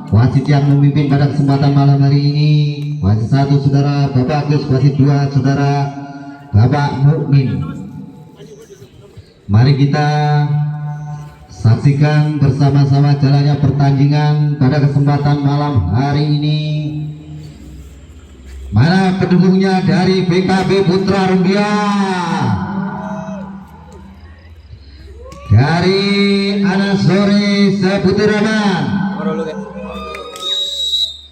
Wasit yang memimpin pada kesempatan malam hari ini, wasit 1 saudara Bapak Agus, wasit 2 saudara Bapak Mukmin. Mari kita saksikan bersama-sama jalannya pertandingan pada kesempatan malam hari ini. Mana pendukungnya dari BKB Putra Rumbia, dari anak sore Seputiraman.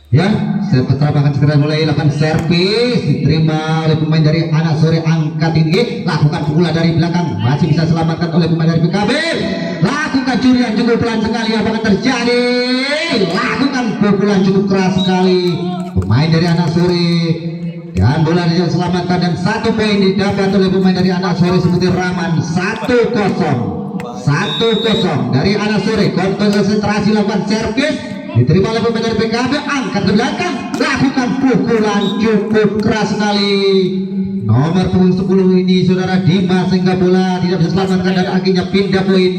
Ya, sebentar akan segera mulai lakukan servis, diterima oleh pemain dari anak sore angkat tinggi, lakukan pukulan dari belakang, masih bisa selamatkan oleh pemain dari PKB, lakukan curian cukup pelan sekali, apa yang terjadi, lakukan pukulan cukup keras sekali pemain dari anak sore, dan bola diselamatkan dan 1 poin didapat oleh pemain dari anak sore Seputiraman. 1-0 dari anak sore. Konsentrasi lakukan servis, diterima oleh pemain dari PKB, angkat ke belakang, lakukan pukulan cukup keras sekali. Nomor punggung 10 ini saudara Dimas, sehingga bola tidak bisa selamatkan dan akhirnya pindah poin.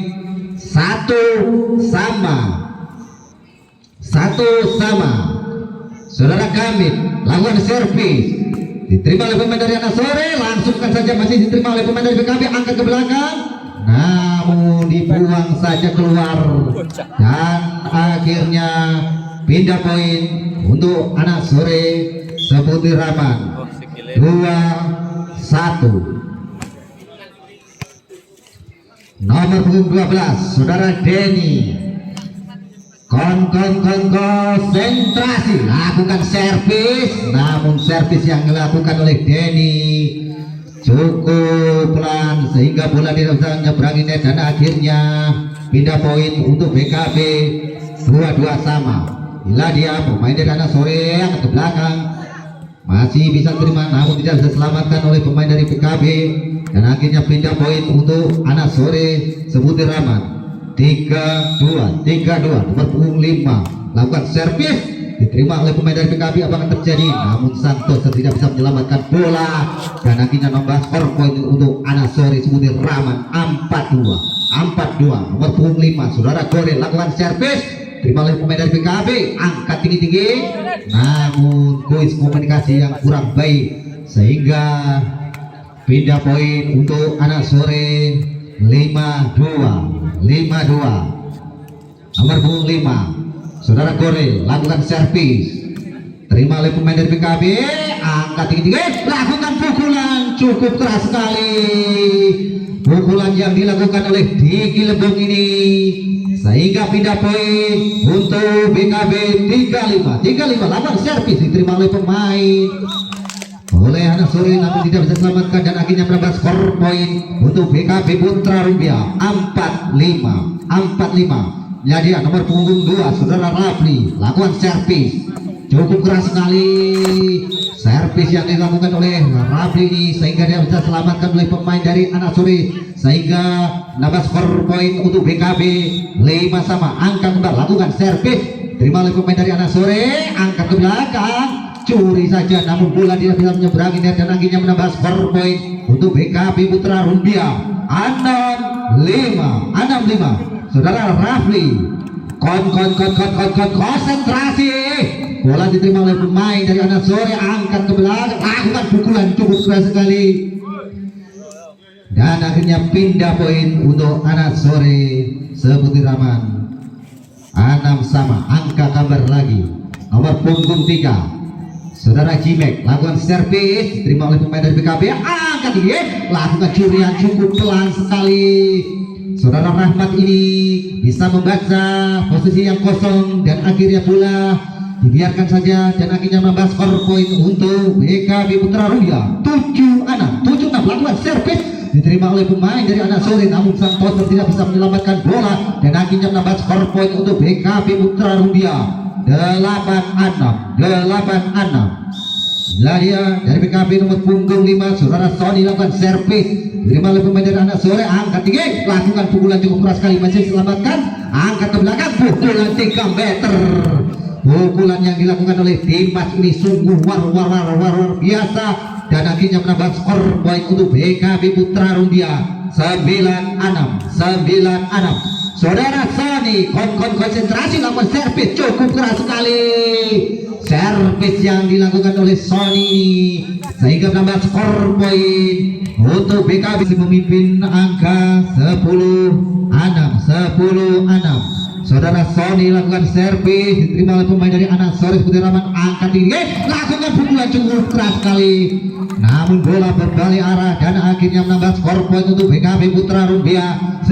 1 sama. Saudara Kamit lakukan servis, diterima oleh pemain dari anak sore, langsungkan saja, masih diterima oleh pemain dari PKB, angkat ke belakang, namun dibuang saja keluar dan akhirnya pindah poin untuk anak sore Seputiraman. 2-1. Nomor punggung 12 saudara Denny, konsentrasi, lakukan servis, namun servis yang dilakukan oleh Denny cukup pelan sehingga bola tidak bisa menyeberangi net dan akhirnya pindah poin untuk BKB. 2-2 sama. Bila dia pemain dari anak sore yang ke belakang masih bisa terima, namun tidak bisa selamatkan oleh pemain dari PKB dan akhirnya pindah poin untuk anak sore Seputiraman. 3-2 nomor punggung 5 lakukan servis, diterima oleh pemain dari PKB, apa yang terjadi, namun Santos tidak bisa menyelamatkan bola dan akhirnya nambah skor poin untuk anak sore Seputiraman. 4-2 nomor punggung 5 saudara Gorel lakukan servis, terima oleh pemain dari PKB, angkat tinggi-tinggi, namun kuis komunikasi yang kurang baik sehingga pindah poin untuk anak sore. 5-2 nomor punggung 5 saudara Gorel lakukan servis, terima oleh pemain dari PKB, angkat tinggi-tinggi, lakukan pukulan cukup keras sekali, pukulan yang dilakukan oleh Diki Lebong ini sehingga pindah poin untuk BKB. 3-5 lakukan servis, diterima oleh pemain oleh anak sore namun tidak bisa selamatkan dan akhirnya menambah skor poin untuk BKB Putra Rumbia. 4-5 jadi nomor punggung 2 saudara Rafli lakukan servis cukup keras sekali, servis yang dilakukan oleh Rafli ini sehingga dia bisa selamatkan oleh pemain dari anak sore sehingga menambah skor poin untuk BKB. 5 sama. Angkat kembali, lakukan servis, terima oleh pemain dari anak sore, angkat ke belakang, curi saja namun bola tidak bisa menyeberangi net dan akhirnya menambah skor poin untuk BKB Putra Rumbia. 6-5 saudara Rafli, konsentrasi, bola diterima oleh pemain dari anak sore, angkat ke belakang, lakukan pukulan cukup keras sekali dan akhirnya pindah poin untuk anak sore Seputiraman. 6 sama. Angka kabar lagi nomor punggung 3 saudara Jimek lakukan servis, diterima oleh pemain dari PKB, angkat tinggi, lakukan curian cukup pelan sekali. Saudara Rahmat ini bisa membaca posisi yang kosong dan akhirnya bola dibiarkan saja dan akhirnya menambah skor poin untuk BKB Putra Rumbia. 7-6 lakukan servis, diterima oleh pemain dari anak sore namun Santoso tidak bisa menyelamatkan bola dan akhirnya menambah skor poin untuk BKB Putra Rumbia. 8-6 dia dari PKB nomor punggung 5 saudara Sony lakukan servis, diterima oleh pemain dari anak sore, angkat tinggi, lakukan pukulan cukup keras sekali, masih diselamatkan, angkat ke belakang, pukulan 3 meter. Pukulan yang dilakukan oleh Dimas ini sungguh war biasa dan akhirnya menambah skor poin untuk BKB Putra Rumbia. 9-6 Saudara Sony konsentrasi lakukan servis cukup keras sekali. Servis yang dilakukan oleh Sony ini sehingga menambah skor poin untuk BKB memimpin angka 10-6. Saudara Sony lakukan servis diterima oleh pemain dari Anak Sore Putri Raman angkat tinggi lakukan pukulan cukup keras sekali. Namun bola berbalik arah dan akhirnya menambah skor poin untuk BKB Putra Rumbia 11-6.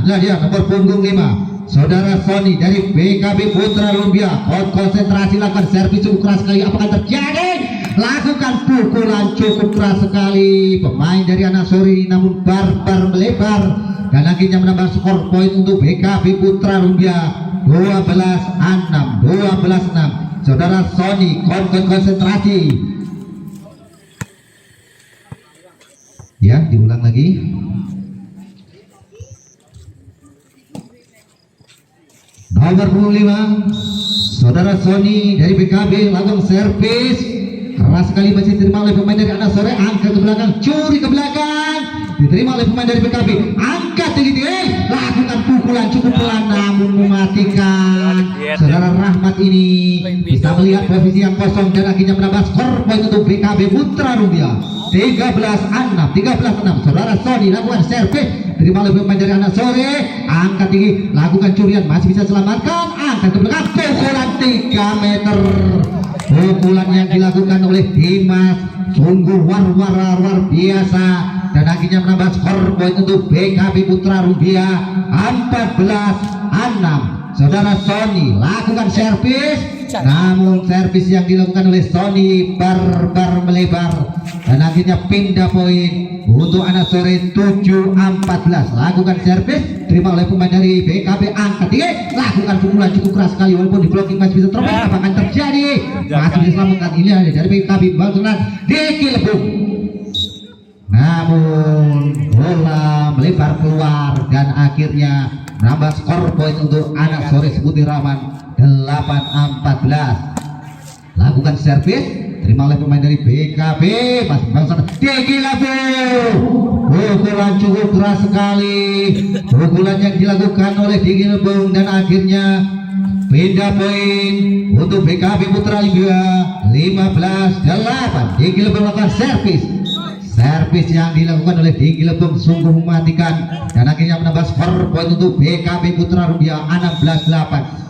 Inilah dia nomor punggung 5 Saudara Sony dari BKB Putra Rumbia. Konsentrasi lakukan servis cukup keras sekali. Apakah terjadi? Lakukan pukulan cukup keras sekali. Pemain dari Anak Sore namun barbar melebar dan akhirnya menambah skor poin untuk BKB Putra Rumbia 12-6. Saudara Sony konsentrasi. Ya, diulang lagi. Nomor 25 Saudara Sony dari BKB lakukan servis keras sekali, masih diterima oleh pemain dari Anak Sore, angkat ke belakang, curi ke belakang, diterima oleh pemain dari BKB, angkat tinggi, lakukan pukulan cukup pelan namun mematikan. Saudara Rahmat ini bisa melihat posisi yang kosong dan akhirnya menambah skor poin untuk BKB Putra Rumbia 13-6. Saudara Sony lakukan servis, terima oleh pemain dari Anak Sore, angkat tinggi, lakukan curian, masih bisa selamatkan, angkat ke belakang, pukulan 3 meter. Pukulan yang dilakukan oleh Dimas sungguh luar biasa dan akhirnya menambah skor poin untuk BKB Putra Rumbia 14-6. Saudara Sony lakukan servis, namun servis yang dilakukan oleh Sony barbar melebar dan akhirnya pindah poin untuk Anak Sore 7-14. Lakukan servis, terima oleh pemain dari BKB, angkat tinggi, lakukan pukulan cukup keras sekali walaupun di blocking masih bisa terobos. Apa akan terjadi? Masih diselamatkan. Ini ada dari BKB Bangsunan Diki Lebung. Namun bola melebar keluar dan akhirnya menambah skor poin untuk Anak Sore Putri Raman 8-14. Lakukan servis, terima oleh pemain dari BKB masih bangsa Diki Lebung. Pukulan cukup keras sekali, pukulan yang dilakukan oleh Diki Lebung dan akhirnya pindah poin untuk BKB Putra Rumbia 15-8. Diki Lebung melakukan servis yang dilakukan oleh Diki Lebung sungguh mematikan dan akhirnya menambah skor poin untuk BKB Putra Rumbia 16-8.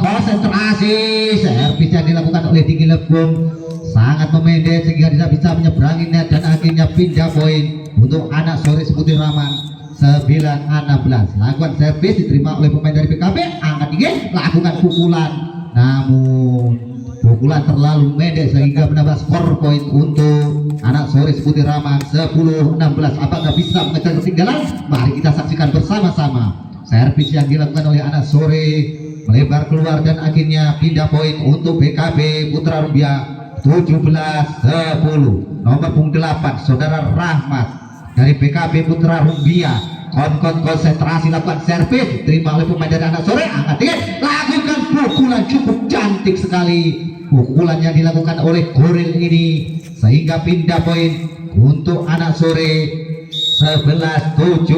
Konsentrasi, servis yang dilakukan oleh Diki Lebung sangat memendek sehingga tidak bisa menyeberangi net dan akhirnya pindah poin untuk Anak Sore Putri Raman 9-16. Lakukan servis diterima oleh pemain dari BKB, angkat tinggi, lakukan pukulan namun pukulan terlalu pendek sehingga menambah skor poin untuk Anak Sore Putri Raman 10-16. Apakah bisa mengejar ketinggalan? Mari kita saksikan bersama-sama. Servis yang dilakukan oleh Anak Sore melebar keluar dan akhirnya pindah poin untuk BKB Putra Rumbia 17-10. Nomor punggung 8 Saudara Rahmat dari BKB Putra Rumbia konsentrasi lakukan servis, terima oleh pemain dari Anak Sore, angkat tinggi, lakukan pukulan cukup cantik sekali. Pukulan yang dilakukan oleh Goril ini sehingga pindah poin untuk Anak Sore 11-17.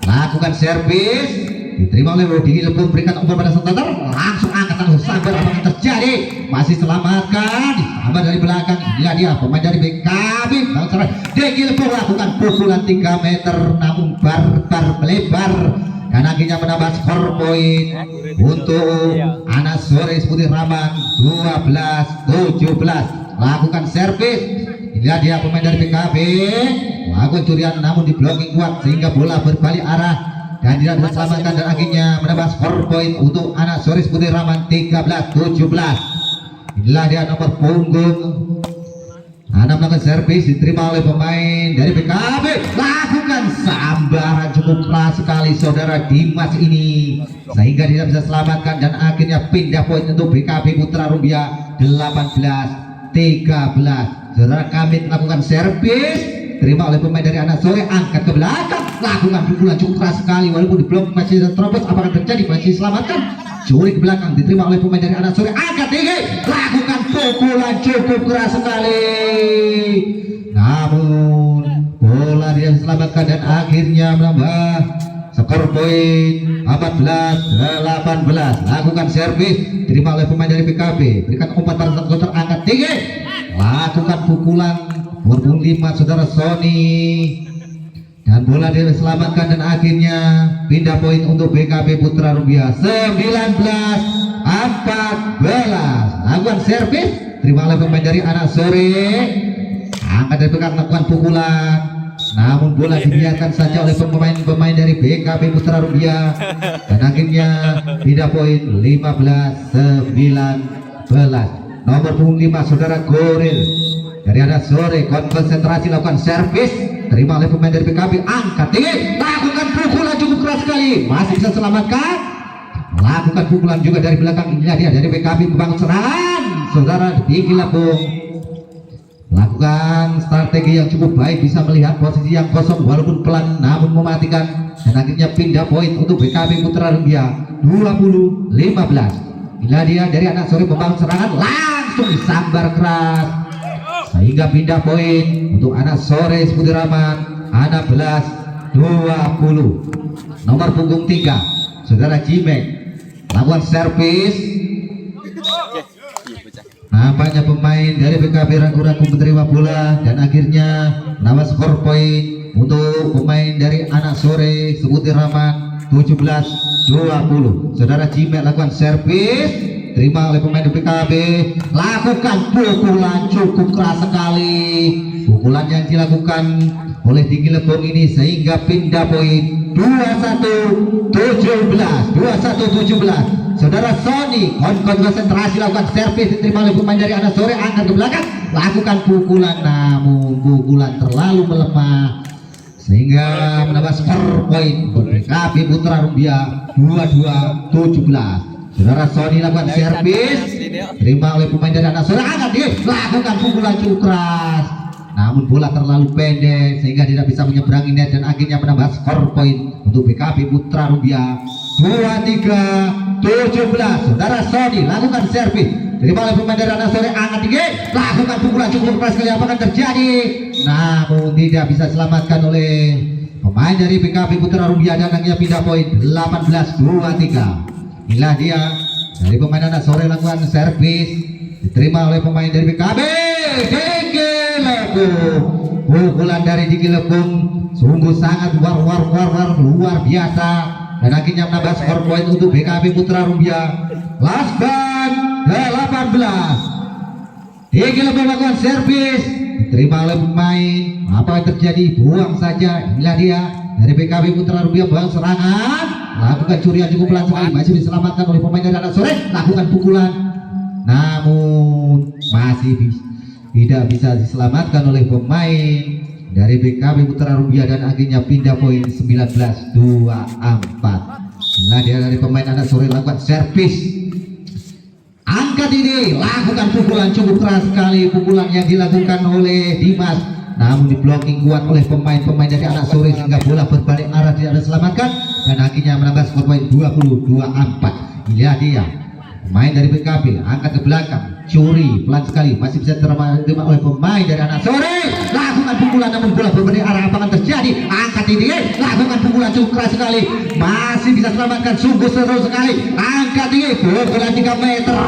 Lakukan servis, diterima oleh Diki Lebung, berikan umpan pada Santander, langsung angkat, langsung sabar. Apa yang terjadi? Masih selamatkan, disambar dari belakang. Inilah dia pemain dari BKB Diki Lebung lakukan pukulan 3 meter namun barbar melebar dan akhirnya menambah skor poin untuk Anak Sore Putri Raman 12-17. Lakukan servis, inilah dia pemain dari BKB, lakukan curian namun di blocking kuat sehingga bola berbalik arah dan tidak diselamatkan dan akhirnya menambah skor poin untuk Anak Sore Putri Raman 13-17. Inilah dia nomor punggung 6, melakukan servis diterima oleh pemain dari BKB, lakukan sambaran cukup keras sekali Saudara Dimas ini sehingga tidak bisa selamatkan dan akhirnya pindah poin untuk BKB Putra Rumbia 18-13. Saudara Kamit melakukan servis, terima oleh pemain dari Anak Sore, angkat ke belakang, lakukan pukulan cukup keras sekali walaupun di blok masih terobos. Apakah terjadi? Masih selamatkan, curi ke belakang, diterima oleh pemain dari Anak Sore, angkat tinggi, lakukan pukulan cukup keras sekali namun bola dia diselamatkan dan akhirnya menambah skor poin 14-18. Lakukan servis, terima oleh pemain dari PKB, berikan umpan pada counter angkat tinggi, lakukan pukulan nomor 5 saudara Sony, dan bola dia diselamatkan dan akhirnya pindah poin untuk PKB Putra Rubiah 19-14. Lakukan servis, terima oleh pemain dari Anak Sore, angkat dari belakang lakukan pukulan, namun bola dibiarkan saja oleh pemain-pemain dari PKB Putra Rubiah dan akhirnya pindah poin 15-19. Nomor punggung 5 saudara Goril dari Anak Sore, konsentrasi lakukan servis, terima oleh pemain dari PKB, angkat tinggi, lakukan pukulan cukup keras sekali, masih bisa selamatkan, lakukan pukulan juga dari belakang. Inilah dia dari PKB membangun serangan saudara tinggi Lampung, lakukan strategi yang cukup baik, bisa melihat posisi yang kosong walaupun pelan namun mematikan, dan akhirnya pindah poin untuk PKB Putra Rubiah 20-15. Inilah dia dari Anak Sore membangun serangan, langsung disambar keras sehingga pindah poin untuk Anak Sore Seputi Rahman 16-20. Nomor punggung 3 saudara Jimek lakukan servis, nampaknya pemain dari PKB ragu-ragu menerima bola dan akhirnya menambah skor poin untuk pemain dari Anak Sore Seputi Rahman 17-20. Saudara Jimek lakukan servis, terima oleh pemain dari PKB, lakukan pukulan cukup keras sekali, pukulan yang dilakukan oleh Tinggi Lebong ini sehingga pindah poin 21-17. Saudara Sony konsentrasi lakukan servis, diterima oleh pemain dari Anak Sore, angkat ke belakang, lakukan pukulan namun pukulan terlalu melemah sehingga menambah skor poin untuk PKB Putra Rubiah 22-17. Saudara Sony lakukan servis, terima oleh pemain dari Anak Sore, angkat dia, lakukan pukulan cukup keras namun bola terlalu pendek sehingga tidak bisa menyeberangi net dan akhirnya menambah skor poin untuk PKB Putra Rubiah 23-17. Saudara Sony lakukan servis, terima oleh pemain dari Anak Sore, angkat tinggi, lakukan pukulan cukup keras sekali, apa akan terjadi namun tidak bisa diselamatkan oleh pemain dari PKB Putra Rubiah dan akhirnya pindah poin 18-23. Inilah dia dari pemain Anak Sore lakukan servis, diterima oleh pemain dari PKB Tinggi Lebong. Pukulan dari Tinggi Lebong sungguh sangat luar biasa dan akhirnya menambah skor poin untuk PKB Putra Rubiah. Last ban 18. Tinggi Lebong lakukan servis, diterima oleh pemain, apa yang terjadi, buang saja. Inilah dia dari PKB Putra Rubiah buang serangan, lakukan curian cukup pelan sekali, masih diselamatkan oleh pemain dari Anak Sore, lakukan pukulan namun masih tidak bisa diselamatkan oleh pemain dari PKB Putra Rubiah dan akhirnya pindah poin 19-24. Inilah dia dari pemain Anak Sore lakukan servis, angkat ini, lakukan pukulan cukup keras sekali, pukulan yang dilakukan oleh Dimas namun di blocking kuat oleh pemain-pemain dari Anak Sore sehingga bola berbalik arah, tidak diselamatkan dan akhirnya menambah skor poin 20-24. Inilah dia pemain dari PKB, angkat ke belakang, curi pelan sekali, masih bisa diterima oleh pemain dari Anak Sore, lakukan pukulan namun bola berbalik arah, apa akan terjadi, angkat ini, lakukan pukulan cukup keras sekali, masih bisa selamatkan, sungguh seru sekali, angkat ini, pukulan 3 meter,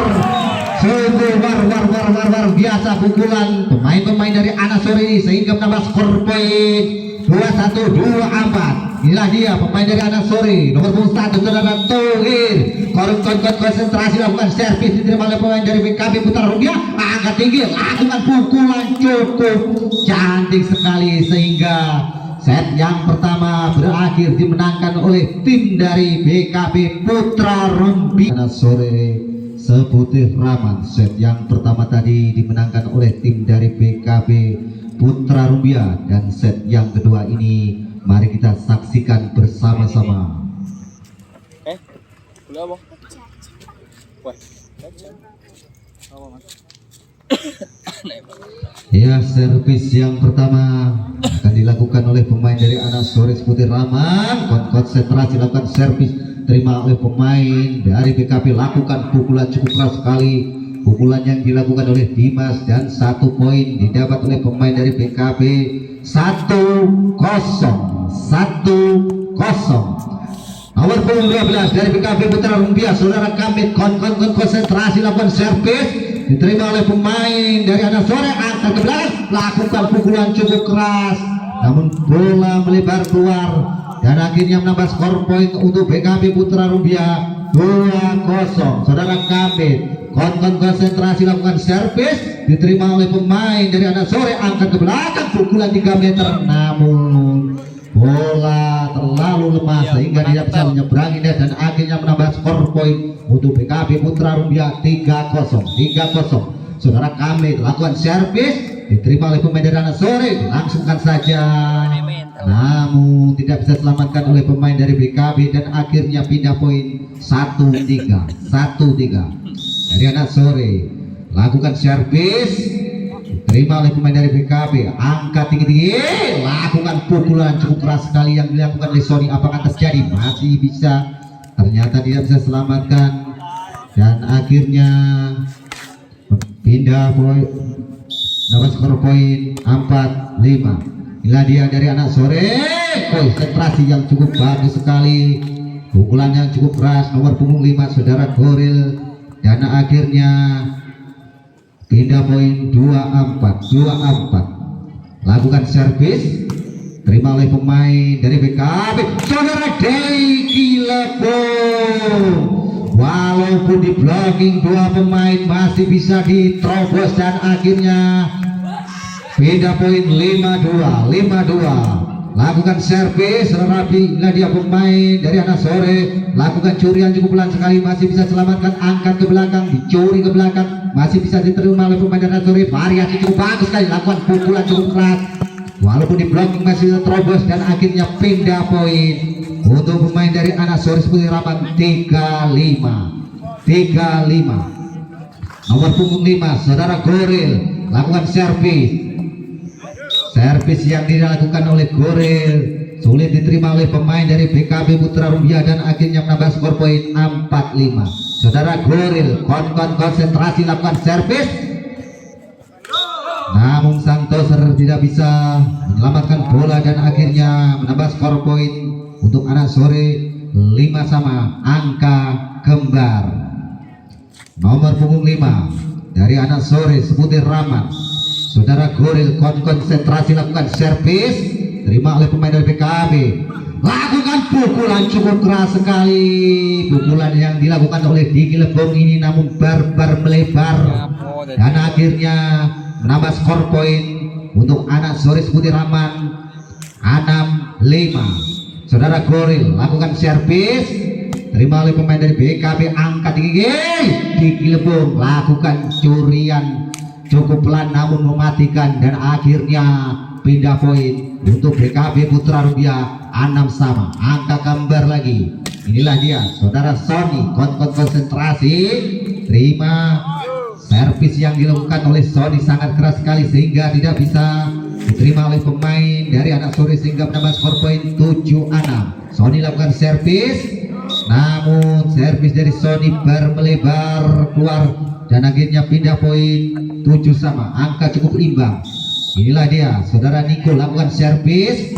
sungguh war biasa pukulan pemain-pemain dari Anak Sore ini sehingga menambah skor poin 21-24. Inilah dia pemain dari Anak Sore nomor 1 saudara Tohir, konsentrasi lakukan servis, diterima oleh pemain dari PKB Putra Rubiah, angkat tinggi, lakukan pukulan cukup cantik sekali sehingga set yang pertama berakhir dimenangkan oleh tim dari PKB Putra Rubiah. Anak Sore Seputi Rahman, set yang pertama tadi dimenangkan oleh tim dari PKB Putra Rubiah dan set yang kedua ini mari kita saksikan bersama-sama. Ya, servis yang pertama akan dilakukan oleh pemain dari Anak Sore Seputi Rahman, konsentrasi lakukan servis, terima oleh pemain dari PKB, lakukan pukulan cukup keras sekali pukulan yang dilakukan oleh Dimas dan 1 poin didapat oleh pemain dari PKB. 1-0. Nomor punggung 12 dari PKB Putra Rumbia, saudara Kamit konsentrasi lakukan servis, diterima oleh pemain dari Anak Sore, angkat ke belakang, lakukan pukulan cukup keras, namun bola melebar keluar dan akhirnya menambah skor poin untuk PKB Putra Rumbia 2-0. Saudara Kamit konsentrasi lakukan servis, diterima oleh pemain dari Anak Sore, angkat ke belakang, pukulan 3 meter, namun bola terlalu lemah sehingga tidak bisa menyeberanginya dan akhirnya menambah skor poin untuk PKB Putra Rumbia 3-0. Saudara kami lakukan servis, diterima oleh pemain dari Anak Sore, langsungkan saja, namun tidak bisa diselamatkan oleh pemain dari PKB dan akhirnya pindah poin 1-3 dari Anak Sore. Lakukan servis, terima oleh pemain dari PKB, angkat tinggi-tinggi, lakukan pukulan cukup keras sekali yang dilakukan oleh Sony. Apakah terjadi? Masih bisa, ternyata tidak bisa selamatkan dan akhirnya pindah poin, dapat skor poin 4-5. Inilah dia dari Anak Sore, konsentrasi yang cukup bagus sekali, pukulan yang cukup keras, nomor punggung 5 saudara Goril, dan akhirnya pindah poin 24. Lakukan servis, terima oleh pemain dari PKB, saudara Deiki Lebong. Walaupun di blocking 2 pemain masih bisa diterobos dan akhirnya pindah poin 5-2. Lakukan servis rapi, inilah dia pemain dari Anak Sore, lakukan curian cukup pelan sekali, masih bisa selamatkan, angkat ke belakang, dicuri ke belakang, masih bisa diterima oleh pemain dari Anak Sore, variasi cukup bagus sekali, lakukan pukulan cukup keras, walaupun di blocking masih terobos dan akhirnya pindah poin untuk pemain dari Anak Sore seperti Raman 35. Nomor punggung 5 saudara Goril, lakukan servis yang dilakukan oleh Goril sulit diterima oleh pemain dari PKB Putra Rumbia dan akhirnya menambah skor poin 4-5. Saudara Goril konsentrasi lakukan servis, namun sang toser tidak bisa menyelamatkan bola dan akhirnya menambah skor poin untuk Anak Sore 5 sama, angka kembar. Nomor punggung 5 dari Anak Sore sebutir Rahmat, saudara Goril konsentrasi lakukan servis, terima oleh pemain dari PKB, lakukan pukulan cukup keras sekali, pukulan yang dilakukan oleh Diki Lebong ini namun barbar melebar dan akhirnya menambah skor poin untuk Anak Sore sebutir Rahman 6-5. Saudara Goril lakukan servis, terima oleh pemain dari PKB, angkat tinggi, Diki Lebong lakukan curian cukup pelan namun mematikan dan akhirnya pindah poin untuk PKB Putra Rumbia 6 sama, angka kembar lagi. Inilah dia saudara Sony konsentrasi, terima servis yang dilakukan oleh Sony sangat keras sekali sehingga tidak bisa diterima oleh pemain dari Anak Sore sehingga menambah skor poin 7-6. Sony lakukan servis, namun servis dari Sony melebar keluar dan akhirnya pindah poin 7 sama, angka cukup imbang. Inilah dia saudara Niko lakukan servis,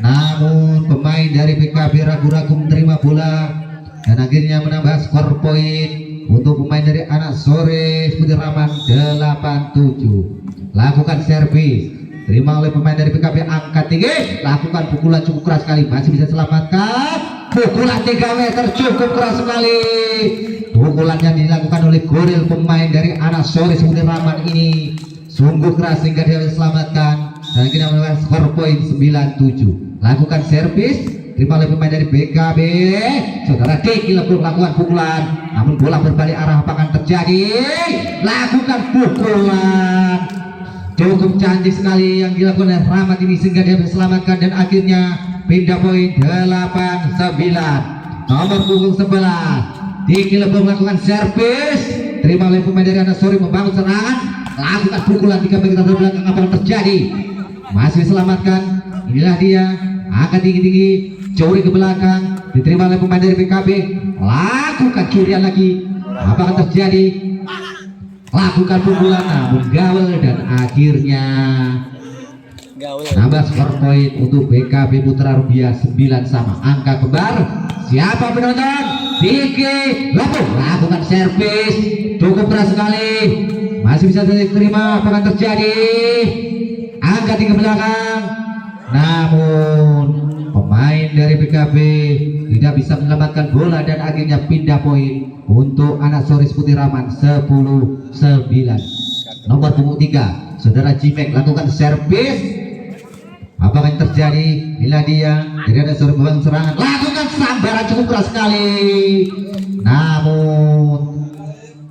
namun pemain dari PKB ragu-ragu menerima bola dan akhirnya menambah skor poin untuk pemain dari Anak Sore seperti Rahman 8-7. Lakukan servis, terima oleh pemain dari PKB, angkat tinggi, lakukan pukulan cukup keras sekali, masih bisa selamatkan, pukulan 3 meter cukup keras sekali. Pukulan yang dilakukan oleh Goril pemain dari Anak Sore seperti Rahman ini sungguh keras sehingga dia selamatkan dan kita menambah skor poin 9-7. Lakukan servis, terima oleh pemain dari PKB, saudara Diki Lebong lakukan pukulan namun bola berbalik arah, apa akan terjadi? Lakukan pukulan cukup cantik sekali yang dilakukan oleh Rahmat ini sehingga dia diselamatkan dan akhirnya pindah poin 8-9. Nomor punggung 11 Diki Lebong melakukan servis, terima oleh pemain dari Anak Sore, membangun serangan, lakukan pukulan 3 meter dari belakang, apa yang terjadi? Masih diselamatkan. Inilah dia, angkat tinggi-tinggi, curi ke belakang, diterima oleh pemain dari PKB, lakukan curian lagi, apa yang terjadi? lakukan pukulan namun gaul dan akhirnya nambah skor poin untuk BKB Putra Rubiah 9 sama. Angka kembar, siapa penonton? Diki lakukan servis cukup keras sekali, masih bisa diterima. Apa akan terjadi? Angka 3 belakang, namun pemain dari BKB tidak bisa menyelamatkan bola dan akhirnya pindah poin untuk anak Soris Putih Raman 10-9. Nomor punggung 3 saudara Jimek lakukan servis. Apa yang terjadi? Inilah dia dari anak Soris membangun serangan, lakukan sambaran cukup keras sekali, namun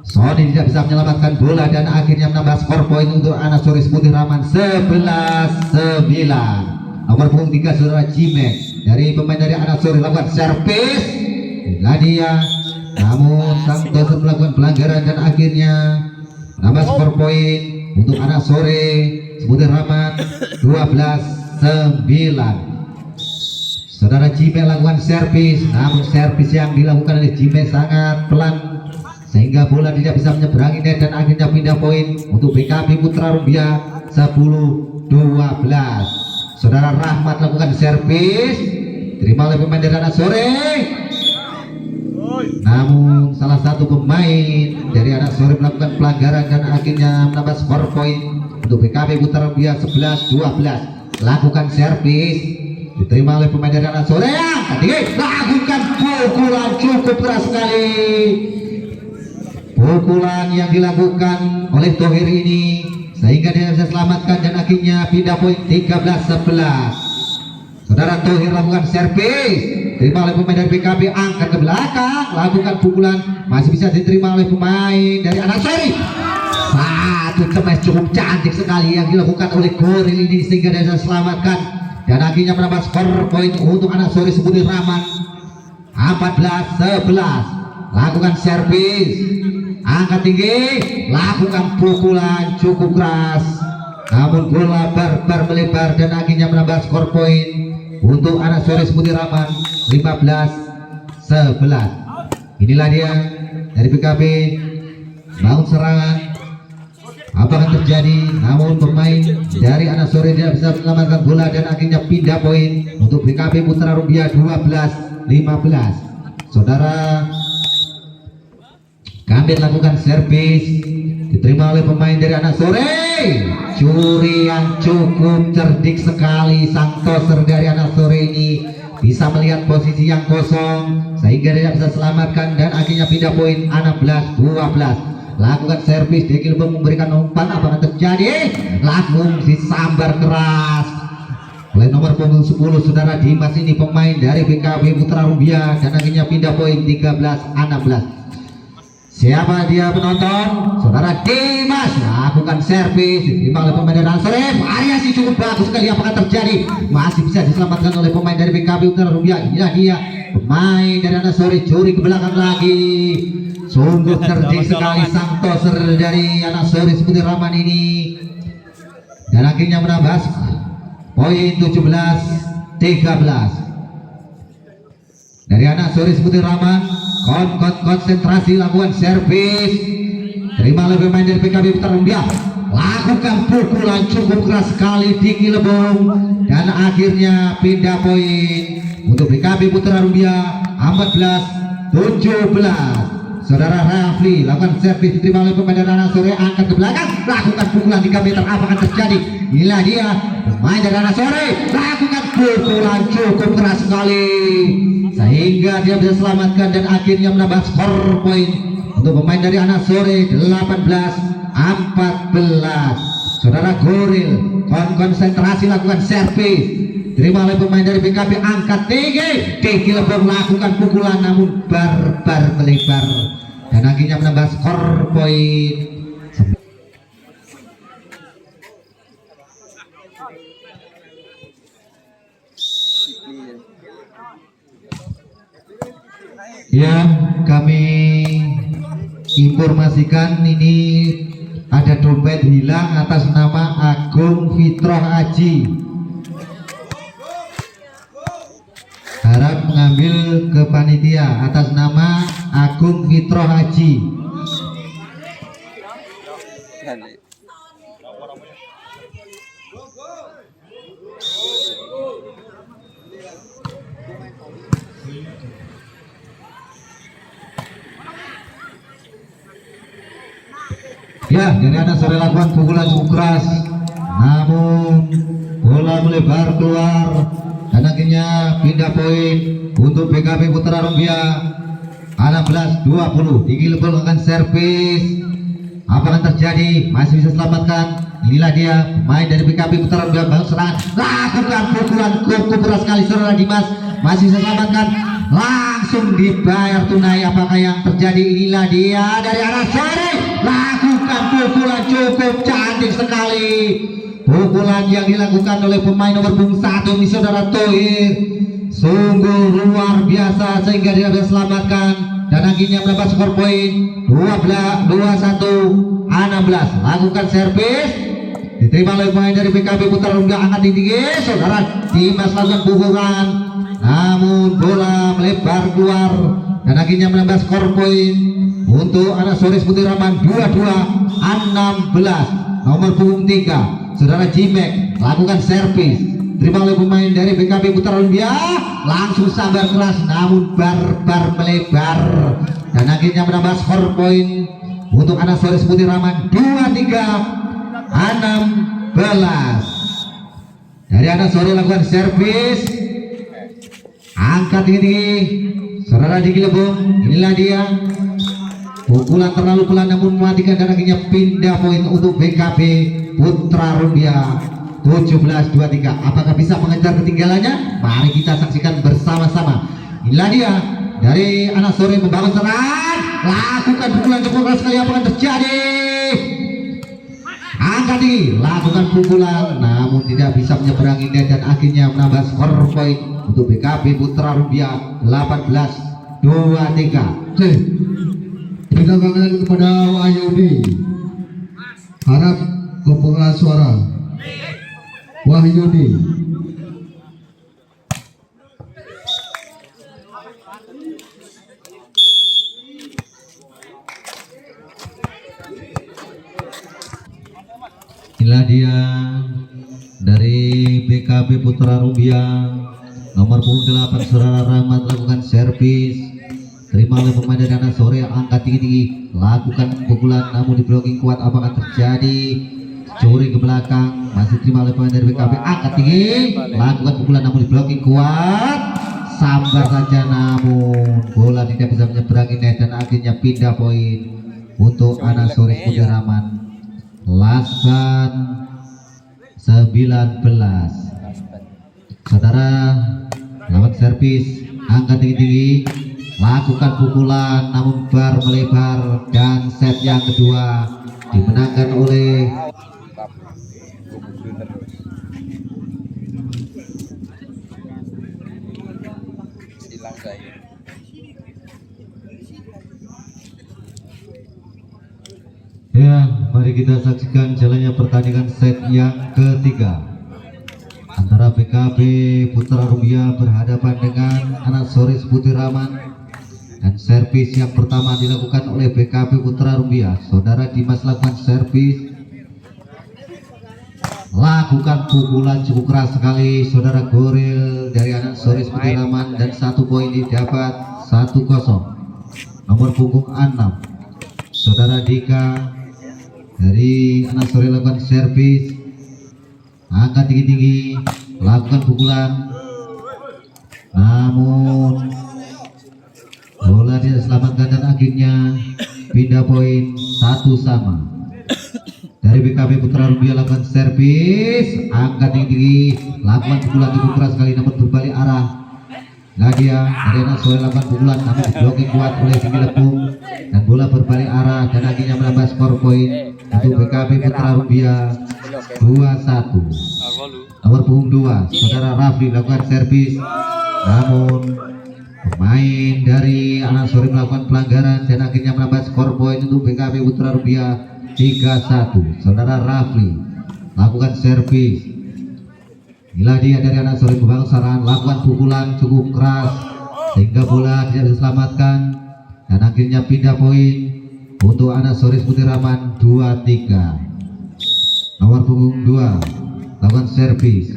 Sony tidak bisa menyelamatkan bola dan akhirnya menambah skor poin untuk anak Soris Putih Raman 11-9. Nomor punggung 3 saudara Jimek dari pemain dari anak Soris lakukan servis. Inilah dia, namun Santos melakukan pelanggaran dan akhirnya menambah skor poin untuk anak Soris Putih Raman 12-9. Saudara Jimek lakukan servis, namun servis yang dilakukan oleh Jimek sangat pelan sehingga bola tidak bisa menyeberangi net dan akhirnya pindah poin untuk BKB Putra Rubiah 10-12. Saudara Rahmat lakukan servis, terima oleh pemain dari anak Sore, namun salah satu pemain dari anak Sore melakukan pelanggaran dan akhirnya menambah skor poin untuk BKB Putra Rubiah 11-12. Lakukan servis, diterima oleh pemain dari anak Sore, lakukan pukulan cukup keras sekali. Pukulan yang dilakukan oleh Thohir ini sehingga dia bisa selamatkan dan akhirnya pindah poin 13-11. Saudara Thohir lakukan servis, terima oleh pemain dari BKB, angkat ke belakang, lakukan pukulan, masih bisa diterima oleh pemain dari anak Seri. Satu cemes cukup cantik sekali yang dilakukan oleh Goril ini sehingga dia bisa selamatkan dan akhirnya menambah skor poin untuk anak Seri Putih Raman 14-11. Lakukan servis, angkat tinggi, lakukan pukulan cukup keras, namun bola barbar melebar dan akhirnya menambah skor poin untuk anak Soris Putih Raman 15-11. Inilah dia dari PKB bangun serangan. Apa yang terjadi? Namun pemain dari anak Soris tidak bisa menyelamatkan bola dan akhirnya pindah poin untuk PKB Putra Rubiah 12-15. Saudara Gambir lakukan servis, diterima oleh pemain dari anak Sore. Curi yang cukup cerdik sekali, sang toser dari anak Sore ini bisa melihat posisi yang kosong sehingga dia bisa selamatkan dan akhirnya pindah poin 16-12. Lakukan servis, Dekil memberikan umpan. Apa yang terjadi? Langsung disambar keras oleh nomor punggung 10 saudara Dimas ini, pemain dari BKB Putra Rubiah, dan akhirnya pindah poin 13-16. Siapa dia penonton? Saudara Dimas lakukan servis, diterima oleh pemain dari Ansarif. Variasi cukup bagus sekali. Apakah terjadi? Masih bisa diselamatkan oleh pemain dari BKB Putra Rubiah. Inilah dia pemain dari anak Sore, curi ke belakang lagi. Sungguh cerdik sekali sang toser dari anak Sore Putih Raman ini, dan akhirnya menambah poin 17-13 dari anak Sore Putih Raman. Konsentrasi, lakukan servis, terima oleh pemain dari PKB Putra Rubiah, lakukan pukulan cukup keras sekali, tinggi lebong, dan akhirnya pindah poin untuk PKB Putra Rubiah 14-17. Saudara Rafli lakukan servis, diterima oleh pemain dari anak Sore, angkat ke belakang, lakukan pukulan 3 meter. Apa akan terjadi? Inilah dia pemain dari anak Sore, lakukan pukulan cukup keras sekali sehingga dia bisa selamatkan dan akhirnya menambah skor poin untuk pemain dari anak Sore 18-14. Saudara Goril konsentrasi, lakukan servis, terima oleh pemain dari BKB, angkat tinggi, lebong, lakukan pukulan namun barbar melebar dan akhirnya menambah skor poin. Ya, kami informasikan ini ada dompet hilang atas nama Agung Fitroh Aji. Harap mengambil ke panitia atas nama Agung Fitroh Haji. Ya, dari anak sore lakukan pukulan cukup keras, namun bola melebar keluar dan akhirnya pindah poin untuk PKB Putra Rumbia. 16-20 Digilebol akan servis. Apa yang terjadi? Masih bisa selamatkan. Inilah dia pemain dari PKB Putra Rumbia, bangun serangan, lakukan pukulan cukup keras sekali saudara Dimas, masih bisa selamatkan, langsung dibayar tunai. Apakah yang terjadi? Inilah dia dari anak sore, lakukan pukulan cukup cantik sekali. Pukulan yang dilakukan oleh pemain nomor punggung 1 ini saudara Tohir sungguh luar biasa sehingga dia bisa selamatkan dan akhirnya mendapat skor poin 21-16. Lakukan servis, diterima oleh pemain dari PKB Putra Rumbia, angkat tinggi saudara Dimas, lakukan pukulan namun bola melebar keluar dan akhirnya menambah skor poin untuk anak Sores Putih Raman 22-16. Nomor punggung 3 saudara Jimek, lakukan servis, terima oleh pemain dari PKB Putra Rumbia, langsung sambar keras namun barbar melebar dan akhirnya menambah skor poin untuk anak Sores Putih Raman 23-16. Dari anak sore lakukan servis, angkat tinggi-tinggi saudara Digilebong, inilah dia pukulan terlalu pelan namun mematikan dan akhirnya pindah poin untuk PKB Putra Rumbia 17-23. Apakah bisa mengejar ketinggalannya? Mari kita saksikan bersama-sama. Inilah dia dari anak sore membangun serangan, lakukan pukulan cukup keras sekali. Apa yang terjadi? Angkat tinggi, lakukan pukulan namun tidak bisa menyeberangi net dan akhirnya menambah skor poin untuk PKB Putra Rumbia 18-23. Berikan tangan kepada Wahyudi, harap pengumpulan suara. Wahyudi, inilah dia dari PKB Putra Rumbia nomor punggung 8 saudara Rahmat, lakukan servis, terima oleh pemain dari anak sore, angkat tinggi-tinggi, lakukan pukulan namun di blocking kuat. Apakah terjadi? Curi ke belakang, masih terima oleh pemain dari PKB, angkat tinggi, lakukan pukulan namun di blocking kuat, sambar saja namun bola tidak bisa menyeberangi net dan akhirnya pindah poin untuk anak sore Putih Raman 19. Saudara lawan servis, angkat tinggi-tinggi, lakukan pukulan namun bar melebar dan set yang kedua dimenangkan oleh ya. Mari kita saksikan jalannya pertandingan set yang ketiga antara PKB Putra Rumbia berhadapan dengan anak Sores Putih Raman, dan servis yang pertama dilakukan oleh PKB Putra Rumbia. Saudara Dimas lakukan servis, lakukan pukulan cukup keras sekali saudara Goril dari anak Sores Putih Raman dan 1 poin didapat 1-0. Nomor punggung 6 saudara Dika dari anak sore lakukan servis, angkat tinggi-tinggi, lakukan pukulan namun bola tidak selamatkan dan akhirnya pindah poin 1-1. Dari PKB Putra Rumbia lakukan servis, angkat tinggi-tinggi, lakukan pukulan cukup keras sekali namun berbalik arah. Nadia dari anak sore lakukan pukulan namun diblocking kuat oleh Digilebong dan bola berbalik arah dan akhirnya menambah skor poin untuk PKB Putra Rumbia 2-1. Nomor punggung 2 saudara Rafli lakukan servis namun pemain dari anak sore melakukan pelanggaran dan akhirnya menambah skor poin untuk PKB Putra Rumbia 3-1. Saudara Rafli lakukan servis, inilah dia dari anak sore membangun serangan, lakukan pukulan cukup keras sehingga bola tidak diselamatkan dan akhirnya pindah poin untuk anak Soris Putiraman 2-3. Nomor punggung 2 lakukan servis,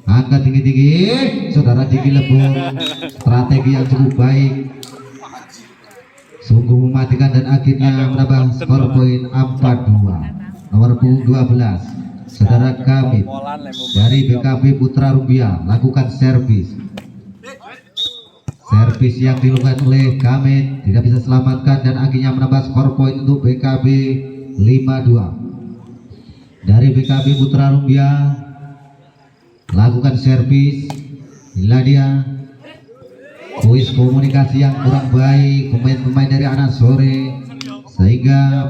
angkat tinggi-tinggi, saudara Diki Lebong. Strategi yang cukup baik, sungguh mematikan dan akhirnya menambah skor poin 4-2. Nomor punggung 12 saudara Kamit dari BKB Putra Rumbia lakukan servis. Servis yang dilakukan oleh Kamit tidak bisa selamatkan dan akhirnya menambah skor poin untuk BKB 5-2. Dari BKB Putra Rumbia lakukan servis. Inilah dia kuis komunikasi yang kurang baik pemain-pemain dari anak sore sehingga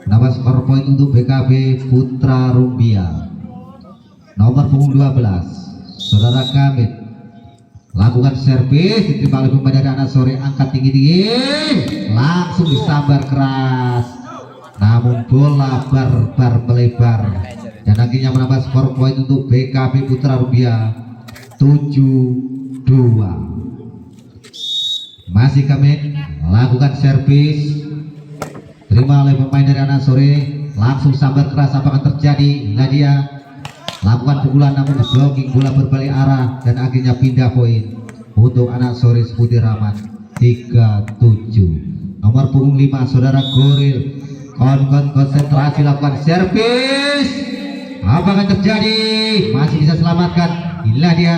menambah skor poin untuk BKB Putra Rumbia. Nomor punggung 12 saudara Kamit lakukan servis, diterima oleh pemain dari anak sore, angkat tinggi-tinggi, langsung disambar keras, namun bola barbar melebar dan akhirnya menambah skor poin untuk BKB Putra Rumbia 7-2. Masih Kamit lakukan servis, terima oleh pemain dari anak sore, langsung sambar keras. Apa akan terjadi? Inilah dia, lakukan pukulan namun blocking, bola berbalik arah dan akhirnya pindah poin untuk anak Soris Putiraman 3-7. Nomor punggung 5 saudara Goril konsentrasi, lakukan servis. Apa akan terjadi? Masih bisa selamatkan. Inilah dia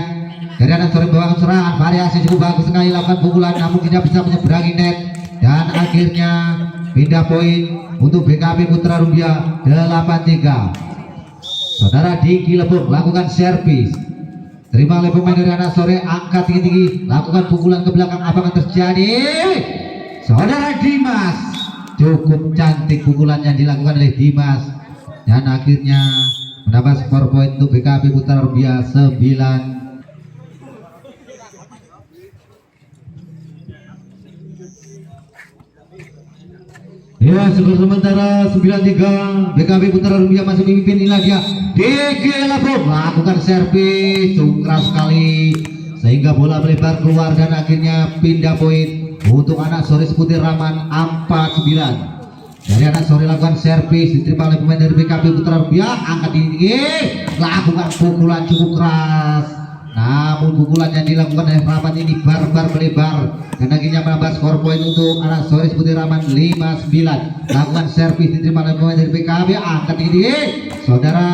dari anak Soris, bawang serangan variasi cukup bagus sekali, lakukan pukulan namun tidak bisa menyeberangi net dan akhirnya pindah poin untuk BKB Putra Rumbia 8-3. Saudara Diki Lebong lakukan servis, terima oleh pemain dari anak sore, angkat tinggi-tinggi, lakukan pukulan ke belakang. Apa akan terjadi? Saudara Dimas, cukup cantik pukulan yang dilakukan oleh Dimas dan akhirnya menambah skor poin untuk BKB Putra Rumbia 9. Ya, skor sementara 9-3. BKB Putra Rumbia masih memimpin. Inilah dia Diki Lebong lakukan servis keras sekali sehingga bola melebar keluar dan akhirnya pindah poin untuk anak Soris Putiraman 4-9. Dari anak sore lakukan servis, diterima oleh pemain dari BKB Putra Rumbia, angkat tinggi, lakukan pukulan cukup keras, namun pukulan yang dilakukan oleh Rahmat ini barbar melebar dan akhirnya menambah skor poin untuk anak Soris Putiraman 5-9. Lakukan servis, diterima oleh pemain dari BKB, angkat tinggi, saudara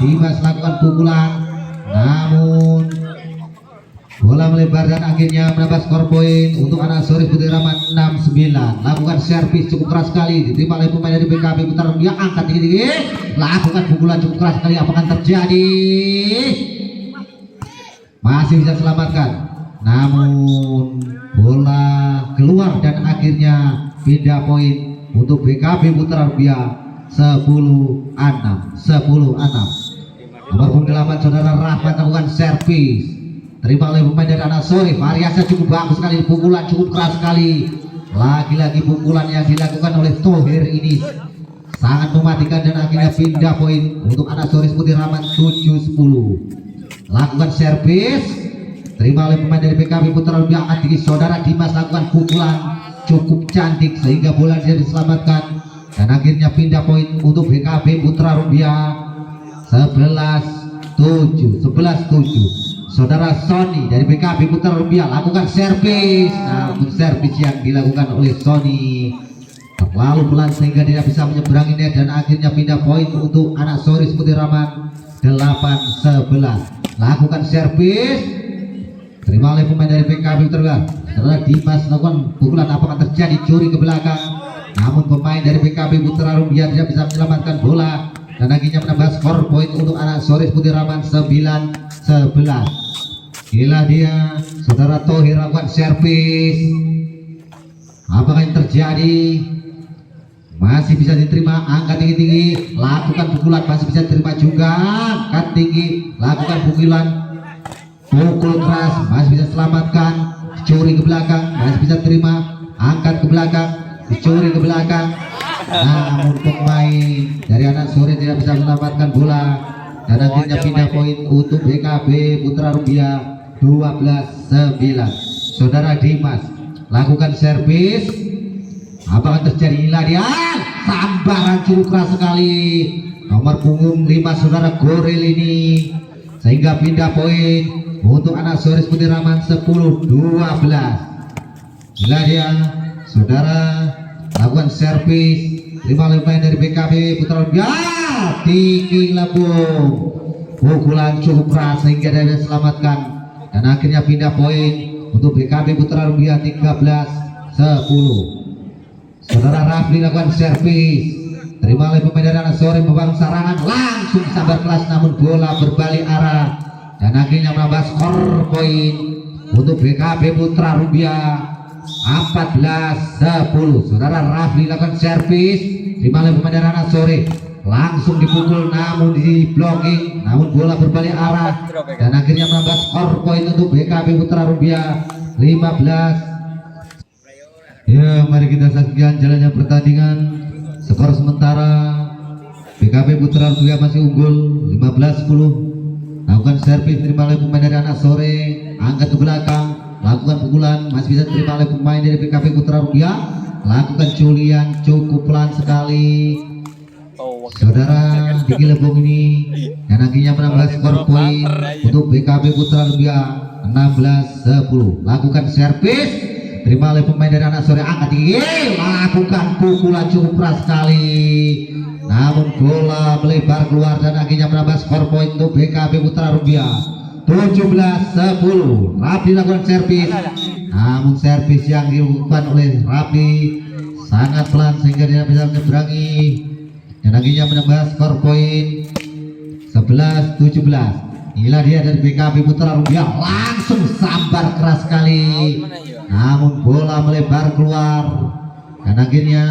Dimas lakukan pukulan namun bola melebar dan akhirnya menambah skor poin untuk anak Soris Putiraman 6-9. Lakukan servis cukup keras sekali, diterima oleh pemain dari BKB Putra Rumbia, angkat tinggi, lakukan pukulan cukup keras sekali. Apa akan terjadi? Masih bisa selamatkan namun bola keluar dan akhirnya pindah poin untuk BKB Putra Rumbia 10-6. Nomor punggung 8 saudara Rahmat lakukan servis, terima oleh pemain dari anak sore, variasi cukup bagus sekali, pukulan cukup keras sekali. Lagi-lagi pukulan yang dilakukan oleh Thohir ini sangat mematikan dan akhirnya pindah poin untuk anak Soris Putiraman 7-10. Lakukan servis, terima oleh pemain dari BKB Putra Rumbia, angkat tinggi, saudara Dimas lakukan pukulan cukup cantik sehingga bola dia diselamatkan dan akhirnya pindah poin untuk BKB Putra Rumbia 11-7. Saudara Sony dari BKB Putra Rumbia lakukan servis, namun servis yang dilakukan oleh Sony terlalu pelan sehingga tidak bisa menyeberangi net dan akhirnya pindah poin untuk anak Soris Putiraman 8-11. Lakukan servis, terima oleh pemain dari BKB Putra Rumbia, saudara Dimas lakukan pukulan. Apa akan terjadi? Curi ke belakang, namun pemain dari BKB Putra Rumbia tidak bisa menyelamatkan bola dan akhirnya menambah skor poin untuk anak Soris Putiraman 9-11. Inilah dia saudara Thohir lakukan servis. Apakah yang terjadi? Masih bisa diterima, angkat tinggi-tinggi, lakukan pukulan, masih bisa diterima juga, angkat tinggi, lakukan pukulan, pukul keras, masih bisa selamatkan, dicuri ke belakang, masih bisa terima, angkat ke belakang, dicuri ke belakang, namun pemain dari anak sore tidak bisa menyelamatkan bola dan akhirnya pindah poin untuk BKB Putra Rumbia 12-9. Saudara Dimas lakukan servis, apa yang terjadi? Inilah dia sambaran cukup keras sekali nomor punggung 5 saudara Goril ini, sehingga pindah poin untuk anak sore Putiraman 10-12. Inilah dia saudara lakukan servis, terima oleh pemain dari BKB Putra Rumbia, tinggi lambung, pukulan cukup keras sehingga dia diselamatkan dan akhirnya pindah poin untuk BKB Putra Rumbia 13-10. Saudara Rafli lakukan servis, terima oleh pemain dari anak sore membangun serangan, langsung sabar kelas namun bola berbalik arah dan akhirnya menambah skor poin untuk BKB Putra Rumbia 14-10. Saudara Rafli lakukan servis, terima oleh pemain dari anak sore, langsung dipukul namun di blocking, namun bola berbalik arah dan akhirnya menambah skor poin untuk BKB Putra Rumbia 15. Ya, mari kita saksikan jalannya pertandingan. Skor sementara BKB Putra Rumbia masih unggul 15-10. Lakukan servis, terima oleh pemain dari anak sore, angkat ke belakang, lakukan pukulan, masih bisa terima oleh pemain dari BKB Putra Rumbia, lakukan culian cukup pelan sekali. Saudara Diki Lebong ini dan akhirnya menambah skor poin untuk BKB Putra Rumbia 16-10. Lakukan servis, terima oleh pemain dari anak sore, angkat tinggi, lakukan pukulan cukup keras sekali namun bola melebar keluar dan akhirnya menambah skor poin untuk BKB Putra Rumbia 17-10. Rafli lakukan servis, namun servis yang dilakukan oleh Rafli sangat pelan sehingga dia bisa menyeberangi dan akhirnya menambah skor poin 11-17. Inilah dia dari BKB Putra Rumbia, langsung sambar keras sekali namun bola melebar keluar dan akhirnya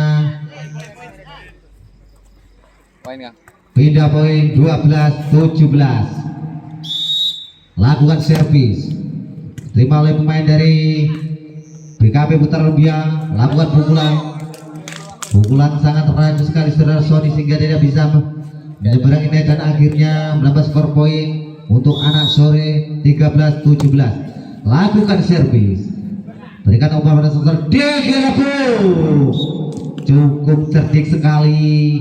pindah poin 12-17. Lakukan servis, terima oleh pemain dari BKB Putra Rumbia, lakukan pukulan sangat rajin sekali saudara Sony sehingga dia bisa menyeberangi net dan akhirnya menambah skor poin untuk anak sore 13-17. Lakukan servis, berikan umpan pada saudara Degelapu, cukup cerdik sekali,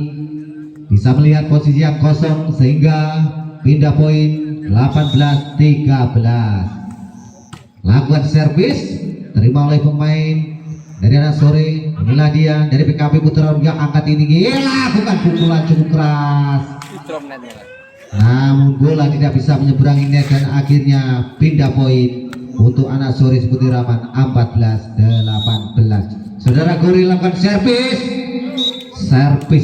bisa melihat posisi yang kosong sehingga pindah poin 18-13. Lakukan servis, terima oleh pemain dari anak sore, inilah dia dari BKB Putra Rumbia, angkat tinggi, lakukan pukulan cukup keras namun bola tidak bisa menyeberangi net dan akhirnya pindah poin untuk anak sore Putiraman 14-18. Saudara Goril lakukan servis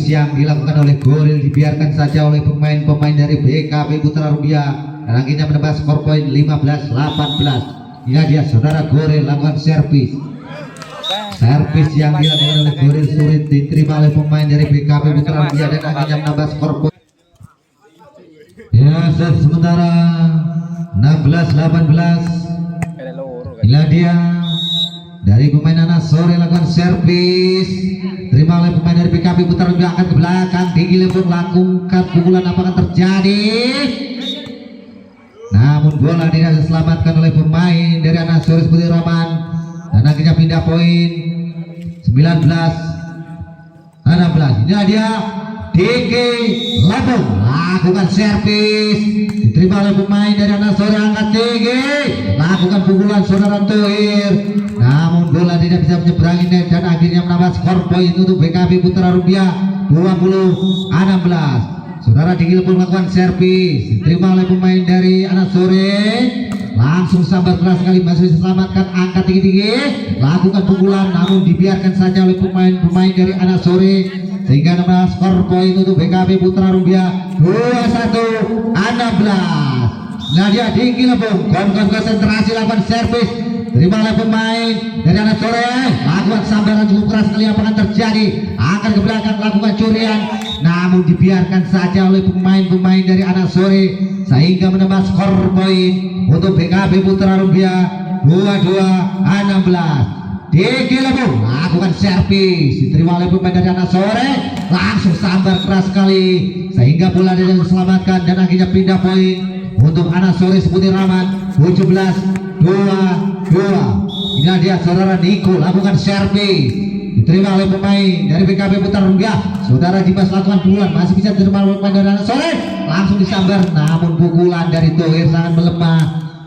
yang dilakukan oleh Goril dibiarkan saja oleh pemain-pemain dari BKB Putra Rumbia dan akhirnya menambah skor poin 15-18. Ini dia saudara Goril lakukan servis yang dilakukan oleh Goril sulit diterima oleh pemain dari BKB Putra Rumbia dan akhirnya menambah skor poin. Ya, set sementara 16-18. Inilah dia dari pemain anak sore lakukan servis, terima oleh pemain dari BKB Putra Rumbia, akan ke belakang tinggi lembut, lakukan pukulan, apakah terjadi namun bola tidak diselamatkan oleh pemain dari anak sore Putiraman dan akhirnya pindah poin 19-16. Inilah dia tinggi lambung, lakukan servis, diterima oleh pemain dari anak sore, angkat tinggi, lakukan pukulan saudara Tohir namun bola tidak bisa menyeberangi net dan akhirnya menambah skor poin untuk BKB Putra Rumbia 20-16. Saudara Diki Lebong melakukan servis, diterima oleh pemain dari anak sore, langsung sambar keras sekali, masih diselamatkan, angkat tinggi-tinggi, lakukan pukulan namun dibiarkan saja oleh pemain-pemain dari anak sore sehingga menambah skor poin untuk BKB Putra Rumbia 21-16. Nadia Diki Lebong konsentrasi lakukan servis, terima oleh pemain dari anak sore, lakukan sambaran cukup keras sekali, apa akan terjadi, akan ke belakang, lakukan curian namun dibiarkan saja oleh pemain-pemain dari anak sore sehingga menambah skor poin untuk BKB Putra Rumbia 22-16. Diki Lebong lakukan servis, diterima oleh pemain dari anak sore, langsung sambar keras sekali sehingga bola tidak diselamatkan dan akhirnya pindah poin untuk anak sore Putiraman 17-22. Ini dia saudara Niko lakukan servis, diterima oleh pemain dari PKB Putra Rupiah. Saudara Dimas lakukan pukulan, masih bisa diterima oleh pemain dari anak sore, langsung disambar, namun pukulan dari Thohir sangat melemah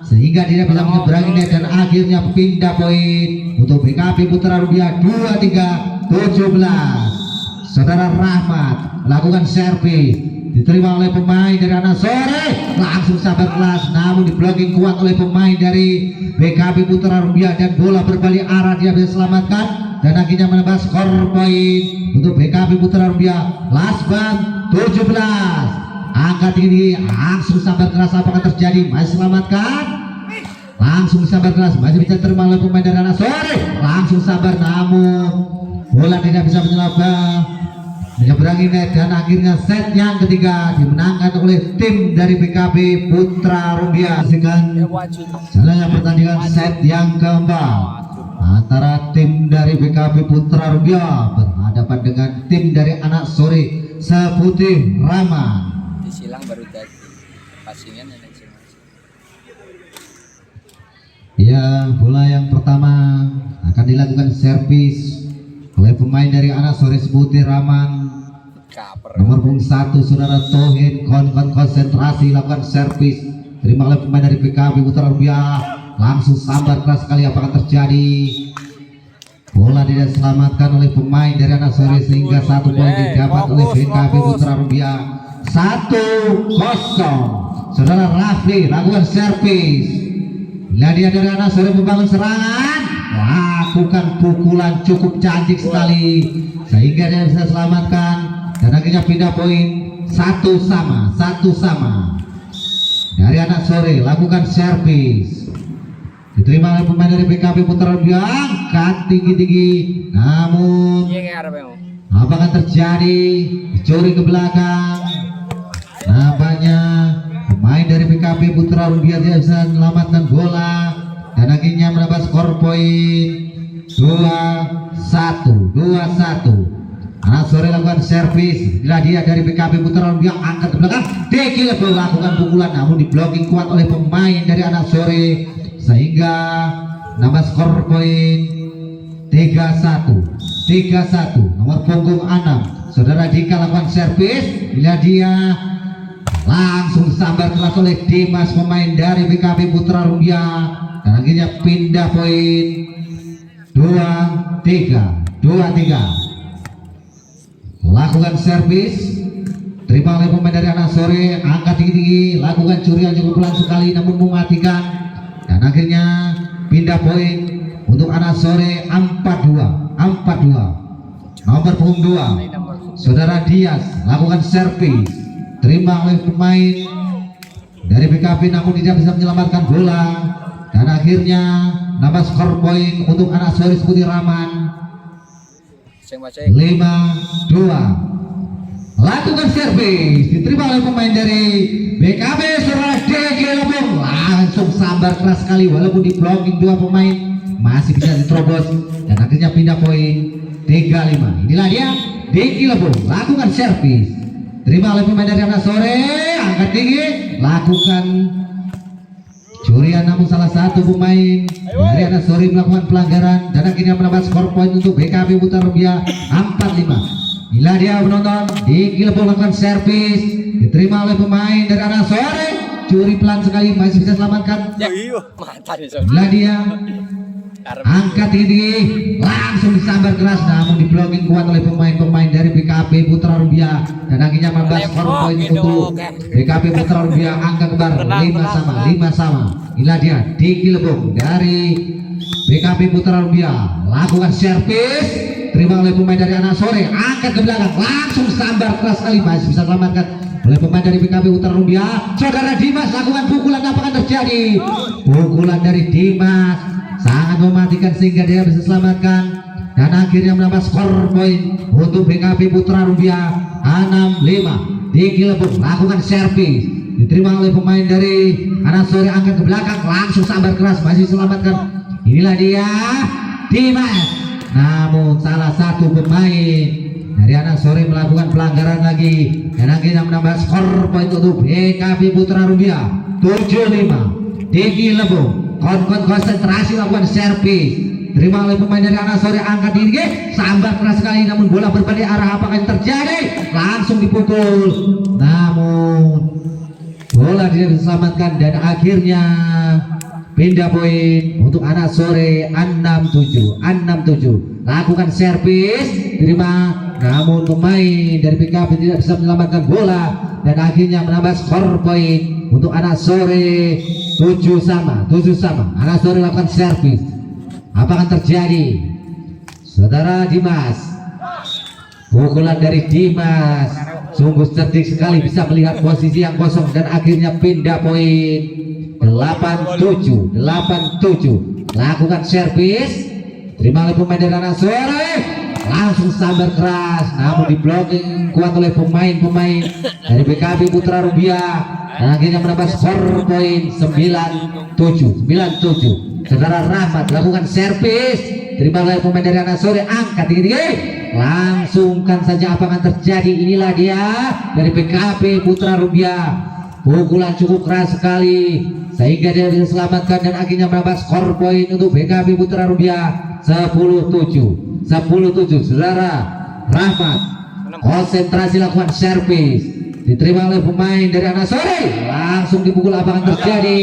sehingga tidak bisa menyeberangi net dan akhirnya pindah poin untuk PKB Putra Rupiah 23-17. Saudara Rahmat melakukan servis, diterima oleh pemain dari anak sore, langsung sabar kelas, namun di blocking kuat oleh pemain dari PKB Putra Rupiah dan bola berbalik arah, dia bisa selamatkan dan akhirnya menambah skor poin untuk PKB Putra Rupiah. Last bang 17, angkat tinggi, langsung sabar keras, apakah terjadi, masih selamatkan, langsung sabar keras, masih bisa terima oleh pemain dari anak sore, langsung sabar, namun bola tidak bisa menyeberangi net dan akhirnya set yang ketiga dimenangkan oleh tim dari PKB Putra Rupiah. Jalannya pertandingan set yang keempat antara tim dari PKB Putra Rupiah berhadapan dengan tim dari anak sore Seputih Rama. Disilang baru tadi passingnya nenek silang. Ya, bola yang pertama akan dilakukan servis oleh pemain dari anak sore Seputih Raman. Nomor punggung 1 saudara Thohir, konsentrasi, lakukan servis, terima oleh pemain dari PKB Putra Rupiah, langsung sambar keras sekali, apakah terjadi, bola tidak diselamatkan oleh pemain dari anak sore sehingga 1 poin didapat oleh PKB Putra Rupiah. 1-0. Saudara Rafli lakukan servis, bila dia dari anak sore membangun serangan, lakukan pukulan cukup cantik sekali sehingga dia bisa selamatkan dan akhirnya pindah poin 1-1 dari anak sore. Lakukan servis, diterima oleh pemain dari PKB Putra Rupiah, angkat tinggi-tinggi, namun apakah terjadi, dicuri ke belakang, nampaknya pemain dari PKB Putra Rupiah tidak bisa menyelamatkan bola dan akhirnya menambah skor poin 2-1. Anak sore lakukan servis, inilah dia dari PKB Putra Rupiah, angkat ke belakang, Deki Lebo lakukan pukulan, namun di blocking kuat oleh pemain dari anak sore sehingga nambah skor poin 3-1. Nomor punggung 6 saudara Dika lakukan servis, inilah dia, langsung sambar keras oleh Dimas pemain dari PKB Putra Rupiah dan akhirnya pindah poin 2-3. Lakukan servis, terima oleh pemain dari anak sore, angkat tinggi-tinggi, lakukan curian cukup pelan sekali namun mematikan dan akhirnya pindah poin untuk anak sore 4-2. Nomor punggung 2 saudara Dias lakukan servis, terima oleh pemain dari PKB namun tidak bisa menyelamatkan bola dan akhirnya nambah skor poin untuk anak sore Seputih Raman 5-2. Lakukan servis, diterima oleh pemain dari PKB saudara DG Lebong, langsung sambar keras sekali walaupun di blocking 2 pemain masih bisa diterobos dan akhirnya pindah poin 3-5. Inilah dia DG Lebong, lakukan servis, terima oleh pemain dari anak sore, angkat tinggi, lakukan curian namun salah satu pemain dari anak sore melakukan pelanggaran dan akhirnya menambah skor poin untuk PKB Putra Rupiah 4-5. Inilah dia penonton, Diki Lebong lakukan servis, diterima oleh pemain dari anak sore, curi pelan sekali, masih bisa selamatkan. Inilah dia, angkat tinggi, langsung disambar keras namun di blocking kuat oleh pemain-pemain dari PKB Putra Rupiah dan akhirnya menambah skor poin untuk PKB Putra Rupiah, angka kembar 5-5. Inilah dia Diki Lebong dari PKB Putra Rupiah, lakukan servis, terima oleh pemain dari anak sore, angkat ke belakang, langsung sambar keras sekali, masih bisa selamatkan oleh pemain dari PKB Putra Rupiah. Saudara Dimas lakukan pukulan, apakah terjadi, pukulan dari Dimas sangat mematikan sehingga dia bisa selamatkan dan akhirnya menambah skor poin untuk PKB Putra Rupiah 6-5. Diki Lebong lakukan servis, diterima oleh pemain dari anak sore, angkat ke belakang, langsung sambar keras, masih selamatkan. Inilah dia Dimas, namun salah satu pemain dari anak sore melakukan pelanggaran lagi dan akhirnya menambah skor poin untuk PKB Putra Rupiah 7-5. Diki Lebong konsentrasi lakukan servis, Terima oleh pemain dari anak sore angkat diri. Sambar keras sekali namun bola berbalik arah. Apakah yang terjadi? Langsung dipukul. Namun bola tidak diselamatkan dan akhirnya pindah poin untuk anak sore 6-7. Lakukan servis, terima, namun pemain dari PKB tidak bisa menyelamatkan bola dan akhirnya menambah skor poin untuk anak sore 7 sama. Anak sore lakukan servis. Apa akan terjadi? Saudara Dimas, pukulan dari Dimas sungguh cerdik sekali, bisa melihat posisi yang kosong dan akhirnya pindah poin 8-7. Lakukan servis, terima oleh pemain dari anak sore, langsung sambar keras namun di blocking kuat oleh pemain dari PKB Putra Rubiah dan akhirnya menambah skor poin 9-7. Saudara Rahmat lakukan servis, terima oleh pemain dari anak sore, angkat tinggi, langsungkan saja. Apa akan terjadi? Inilah dia dari PKB Putra Rubiah, pukulan cukup keras sekali sehingga dia bisa selamatkan dan akhirnya menambah skor poin untuk PKB Putra Rubiah 10-7. Saudara Rahmat konsentrasi, lakukan servis, diterima oleh pemain dari anak sore, langsung dipukul. Apa akan terjadi?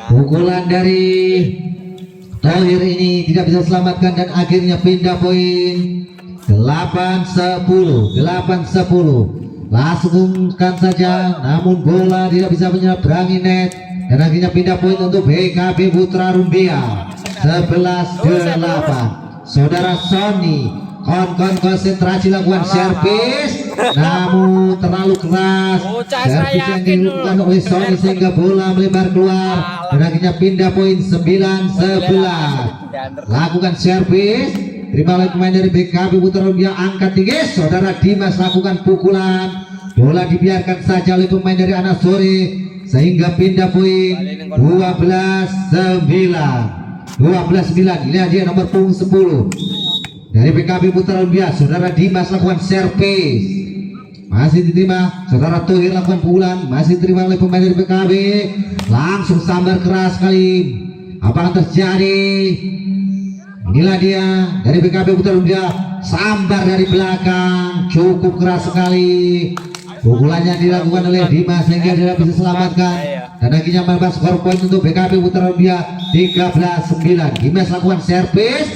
Pukulan dari Tohir ini tidak bisa selamatkan dan akhirnya pindah poin 8-10. Langsungkan saja namun bola tidak bisa menyeberangi net dan akhirnya pindah poin untuk PKB Putra Rubiah 11-8. Saudara Sony konsentrasi, lakukan servis namun terlalu keras. Servis yang dilakukan oleh Sony sehingga bola melebar keluar dan akhirnya pindah poin 9-11. Lakukan servis, terima oleh pemain dari PKB Putra Rubiah, angkat tinggi. Saudara Dimas lakukan pukulan, bola dibiarkan saja oleh pemain dari anak sore sehingga pindah poin 12-9. Ini dia nomor punggung 10 dari PKB Putra Rubiah. Saudara Dimas lakukan servis, masih diterima. Saudara Tohir lakukan pukulan, masih diterima oleh pemain dari PKB, langsung sambar keras sekali. Apa yang terjadi? Inilah dia dari PKB Putra Rubiah, sambar dari belakang cukup keras sekali. Pukulannya dilakukan oleh Dimas sehingga dia bisa selamatkan dan akhirnya menambah skor poin untuk PKB Putra Rubiah 13-9. Dimas lakukan servis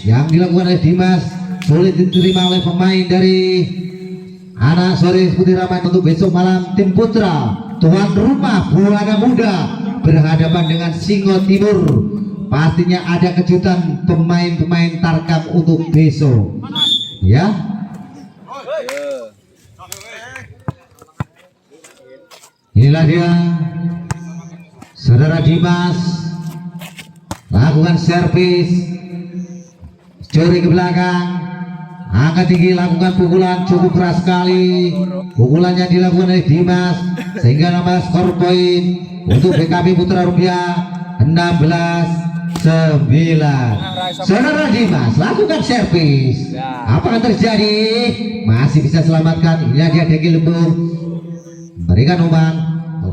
yang dilakukan oleh Dimas sulit diterima oleh pemain dari anak sore Putih Ramai. Untuk besok malam tim Putra tuan rumah Buana Muda berhadapan dengan Singo Timur. Pastinya ada kejutan pemain-pemain Tarkam untuk besok ya. Inilah dia saudara Dimas lakukan servis, curi ke belakang, angkat tinggi, lakukan pukulan cukup keras sekali. Pukulannya dilakukan oleh Dimas sehingga nambah skor poin untuk PKB Putra Rubiah 16-9. Saudara Dimas lakukan servis, apa yang terjadi? Masih bisa selamatkan. Inilah dia Deki Lembung berikan umpan,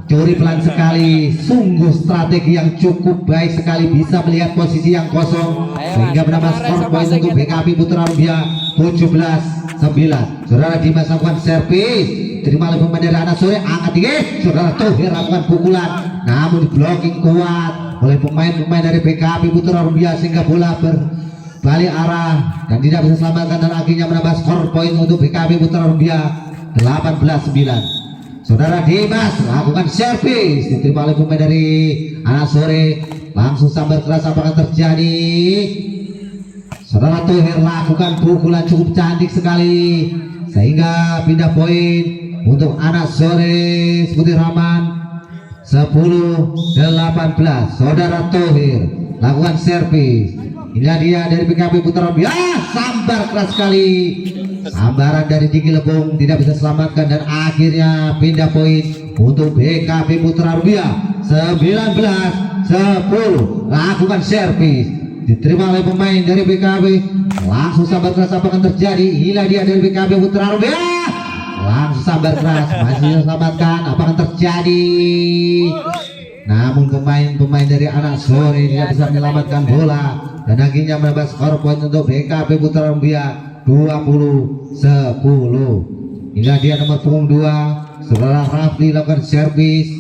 curi pelan sekali, sungguh strategi yang cukup baik sekali, bisa melihat posisi yang kosong sehingga menambah skor poin untuk PKB Putra Rubiah 17-9. Saudara Dimas lakukan servis, terima oleh pemain dari anak sore, angkat tinggi. Saudara Tohir lakukan pukulan namun di blocking kuat oleh pemain-pemain dari PKB Putra Rubiah sehingga bola berbalik arah dan tidak bisa selamatkan dan akhirnya menambah skor poin untuk PKB Putra Rubiah 18-9. Saudara Dimas lakukan servis, diterima oleh pemain dari anak sore, langsung sambar keras. Apa akan terjadi? Saudara Tohir lakukan pukulan cukup cantik sekali sehingga pindah poin untuk anak sore Putih Rahman 10-18. Saudara Tohir lakukan servis, inilah dia dari PKB Putra Rubiah, sambar keras sekali. Sambaran dari Diki Lebong tidak bisa selamatkan dan akhirnya pindah poin untuk PKB Putra Rubiah 19-10. Lakukan servis, diterima oleh pemain dari PKB, langsung sambar keras. Apa akan terjadi? Inilah dia dari PKB Putra Rubiah, langsung sambar keras, masih bisa selamatkan. Apa akan terjadi? namun pemain-pemain dari anak sore tidak bisa menyelamatkan bola dan akhirnya menambah skor poin untuk BKP Putra Rumbia 20-10. Hingga dia nomor punggung 2 saudara Rafli lakukan servis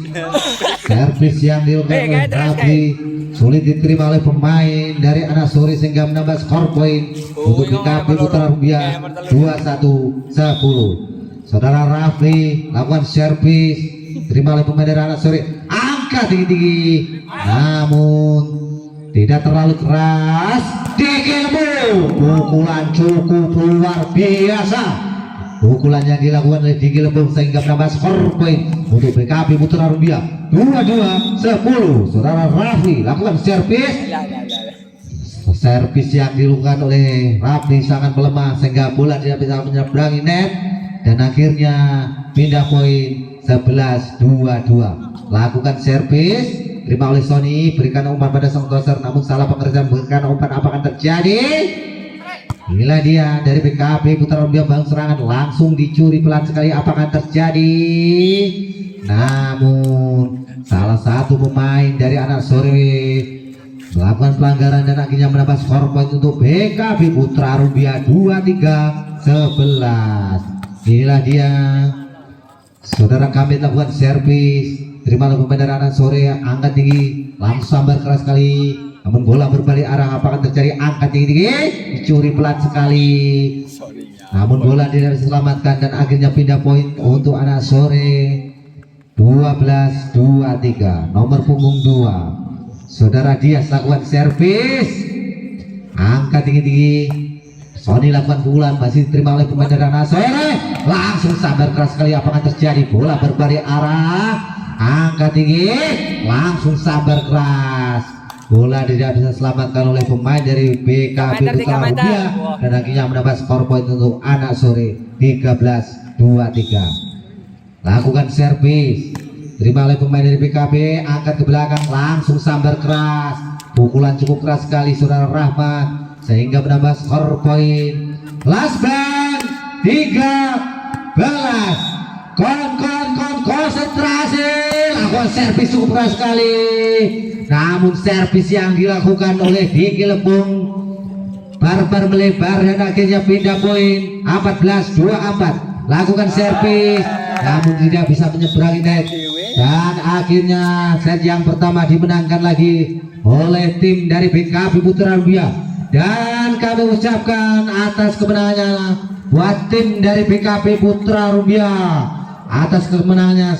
yang dilakukan oleh Rafli sulit diterima oleh pemain dari anak sore sehingga menambah skor poin untuk BKP Putra Rumbia 21-10. Saudara Rafli lakukan servis terima oleh pemain dari anak sore, angkat tinggi-tinggi namun tidak terlalu keras. Dikilemu pukulan cukup luar biasa, pukulan yang dilakukan oleh Diki Lebung sehingga menambah skor poin untuk BKP Putra Rumbia 22-10. Saudara Rafli lakukan servis yang dilakukan oleh Rafli sangat melemah sehingga bola tidak bisa menyeberangi net dan akhirnya pindah poin 11-22. Lakukan servis terima oleh Sony, berikan umpan pada sang toser namun salah pengerjaan, berikan umpan, apa akan terjadi? Inilah dia dari BKP Putra Rumbia, bang serangan langsung dicuri pelan sekali, apa akan terjadi? Namun salah satu pemain dari anak sore melakukan pelanggaran dan akhirnya menambah skor poin untuk BKP Putra Rumbia 23-11. Inilah dia saudara kami lakukan servis terima oleh pemain dari anak sore, angkat tinggi langsung sambar keras sekali namun bola berbalik arah, apa akan terjadi? Angkat tinggi dicuri pelan sekali namun bola tidak diselamatkan dan akhirnya pindah poin untuk anak sore 12-23. Nomor punggung 2 saudara Dias lakukan servis, angkat tinggi-tinggi. Sony lakukan pukulan masih diterima oleh pemain dari anak sore, langsung sambar keras sekali, apa akan terjadi? Bola berbalik arah, angkat tinggi langsung sambar keras, bola tidak bisa selamatkan oleh pemain dari BKP Putra Rumbia dan akhirnya menambah skor poin untuk anak sore 13-23. Lakukan servis terima oleh pemain dari BKP, angkat ke belakang langsung sambar keras, pukulan cukup keras sekali saudara Rahmat sehingga menambah skor poin. Last band 13. Konsentrasi, lakukan servis cukup keras sekali namun servis yang dilakukan oleh Diki Lebung barbar melebar dan akhirnya pindah poin 14-24. Lakukan servis namun tidak bisa menyeberangi net dan akhirnya set yang pertama dimenangkan lagi oleh tim dari BKP Putra Rumbia dan kami ucapkan atas kemenangannya buat tim dari BKP Putra Rumbia atas kemenangannya.